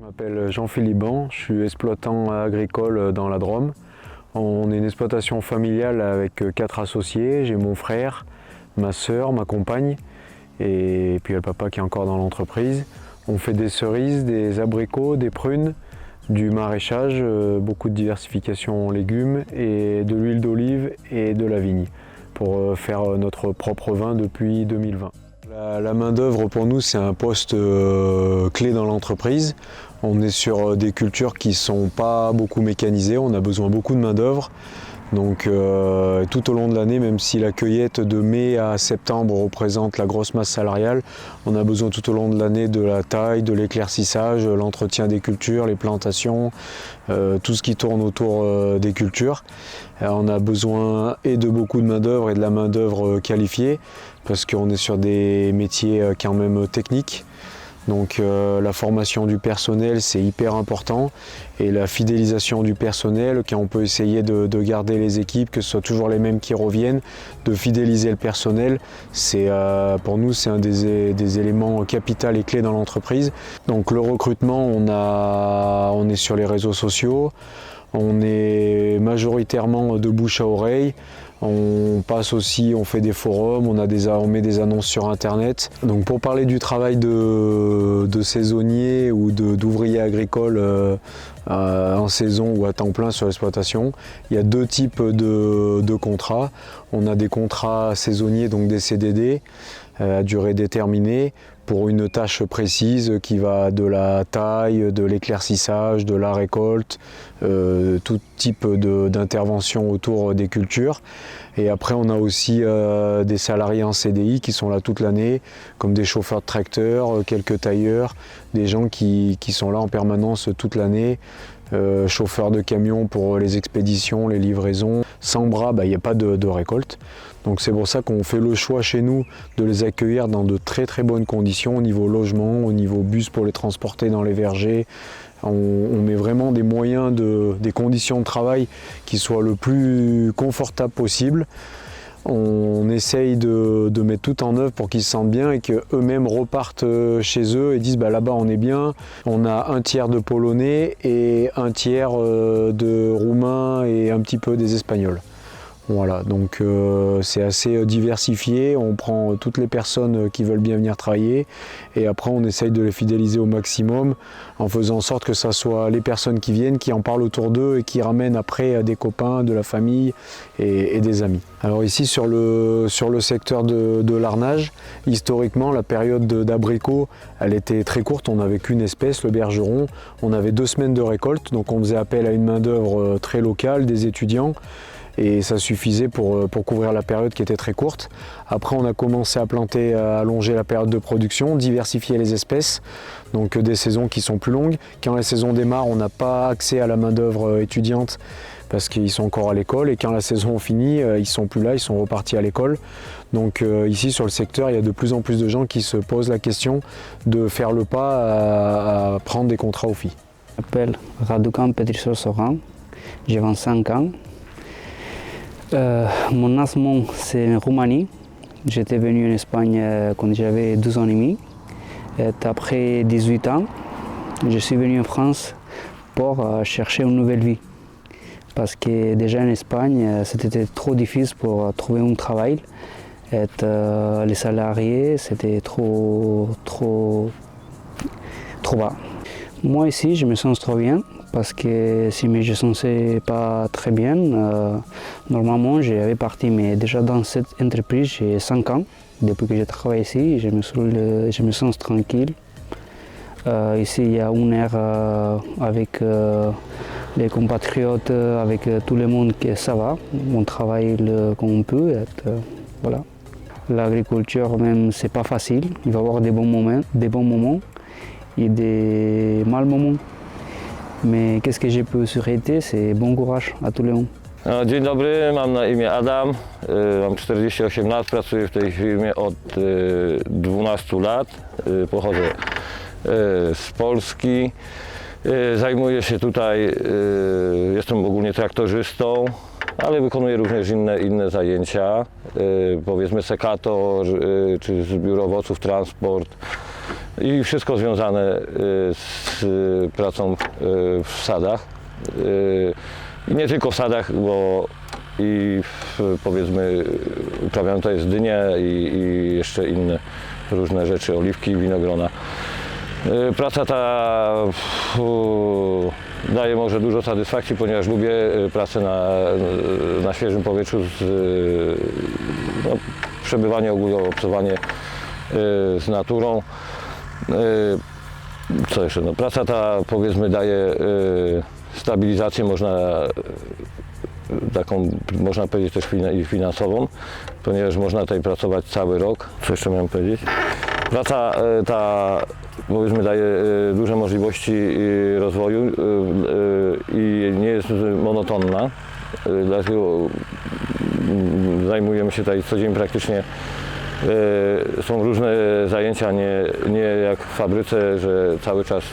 Je m'appelle Jean-Philippe Ban, je suis exploitant agricole dans la Drôme. On est une exploitation familiale avec 4 associés. J'ai mon frère, ma sœur, ma compagne et puis il y a le papa qui est encore dans l'entreprise. On fait des cerises, des abricots, des prunes, du maraîchage, beaucoup de diversification en légumes et de l'huile d'olive et de la vigne pour faire notre propre vin depuis 2020. La main-d'œuvre pour nous c'est un poste clé dans l'entreprise. On est sur des cultures qui ne sont pas beaucoup mécanisées, on a besoin beaucoup de main-d'œuvre. Donc tout au long de l'année, même si la cueillette de mai à septembre représente la grosse masse salariale, on a besoin tout au long de l'année de la taille, de l'éclaircissage, l'entretien des cultures, les plantations, tout ce qui tourne autour des cultures. On a besoin et de beaucoup de main-d'œuvre et de la main-d'œuvre qualifiée, parce qu'on est sur des métiers quand même techniques. Donc la formation du personnel c'est hyper important et la fidélisation du personnel, quand on peut essayer de garder les équipes, que ce soit toujours les mêmes qui reviennent, de fidéliser le personnel, c'est pour nous c'est un des éléments capitaux et clés dans l'entreprise. Donc le recrutement, on est sur les réseaux sociaux, on est majoritairement de bouche à oreille. On passe aussi, on fait des forums, on met des annonces sur internet. Donc pour parler du travail de saisonnier ou d'ouvrier agricole en saison ou à temps plein sur l'exploitation, il y a 2 types de contrats. On a des contrats saisonniers, donc des CDD à durée déterminée, pour une tâche précise qui va de la taille, de l'éclaircissage, de la récolte, tout type d'intervention autour des cultures. Et après on a aussi des salariés en CDI qui sont là toute l'année, comme des chauffeurs de tracteurs, quelques tailleurs, des gens qui sont là en permanence toute l'année. Chauffeurs de camions pour les expéditions, les livraisons. Sans bras, il n'y a pas de récolte. Donc c'est pour ça qu'on fait le choix chez nous de les accueillir dans de très très bonnes conditions au niveau logement, au niveau bus pour les transporter dans les vergers. On met vraiment des moyens, des conditions de travail qui soient le plus confortables possible. On essaye de mettre tout en œuvre pour qu'ils se sentent bien et qu'eux-mêmes repartent chez eux et disent là-bas on est bien. On a un tiers de Polonais et un tiers de Roumains et un petit peu des Espagnols. Voilà, donc c'est assez diversifié, on prend toutes les personnes qui veulent bien venir travailler et après on essaye de les fidéliser au maximum en faisant en sorte que ce soit les personnes qui viennent, qui en parlent autour d'eux et qui ramènent après des copains, de la famille et des amis. Alors ici sur le secteur de l'arnage, historiquement la période d'abricot elle était très courte, on n'avait qu'une espèce, le bergeron, on avait 2 semaines de récolte, donc on faisait appel à une main d'œuvre très locale, des étudiants. Et ça suffisait pour couvrir la période qui était très courte. Après on a commencé à planter, à allonger la période de production, diversifier les espèces, donc des saisons qui sont plus longues. Quand la saison démarre, on n'a pas accès à la main d'œuvre étudiante parce qu'ils sont encore à l'école et quand la saison finit, ils sont plus là, ils sont repartis à l'école. Donc ici sur le secteur, il y a de plus en plus de gens qui se posent la question de faire le pas à prendre des contrats aux filles. Je m'appelle Raducan Petrisos-Soran, j'ai 25 ans. Mon naissance c'est en Roumanie. J'étais venu en Espagne quand j'avais 12 ans et demi. Et après 18 ans, je suis venu en France pour chercher une nouvelle vie. Parce que déjà en Espagne, c'était trop difficile pour trouver un travail. Les salariés, c'était trop bas. Moi ici, je me sens trop bien. Parce que si je ne me sentais pas très bien, normalement j'avais parti. Mais déjà dans cette entreprise, j'ai 5 ans. Depuis que je travaille ici, je me sens tranquille. Ici, il y a une air avec les compatriotes, avec tout le monde, que ça va. On travaille comme on peut. Voilà. L'agriculture, même, c'est pas facile. Il va y avoir des bons moments et des mauvais moments. Mais qu'est-ce que je peux souhaiter, c'est bon courage à tout le monde. Dzień dobry, mam na imię Adam, mam 48 lat, pracuję w tej firmie od 12 lat, pochodzę z Polski, zajmuję się tutaj, jestem ogólnie traktorzystą, ale wykonuję również inne zajęcia, powiedzmy sekator, czy zbiór owoców, transport. i wszystko związane z pracą w sadach. I nie tylko w sadach, bo i powiedzmy uprawiamy to jest dynie i jeszcze inne różne rzeczy, oliwki, winogrona. Praca ta daje może dużo satysfakcji, ponieważ lubię pracę na świeżym powietrzu, no, przebywanie ogólnie, obcowanie z naturą. Co jeszcze? No, praca ta powiedzmy daje stabilizację, można powiedzieć też i finansową, ponieważ można tutaj pracować cały rok. Co jeszcze miałem powiedzieć? Praca ta powiedzmy daje duże możliwości rozwoju i nie jest monotonna, dlatego zajmujemy się tutaj co dzień praktycznie. Są różne zajęcia, nie jak w fabryce, że cały czas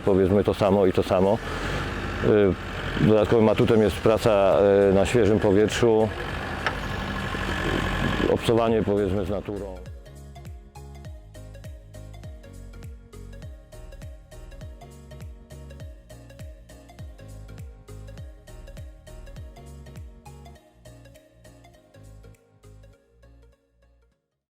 powiedzmy to samo i to samo. Dodatkowym atutem jest praca na świeżym powietrzu, obcowanie powiedzmy z naturą.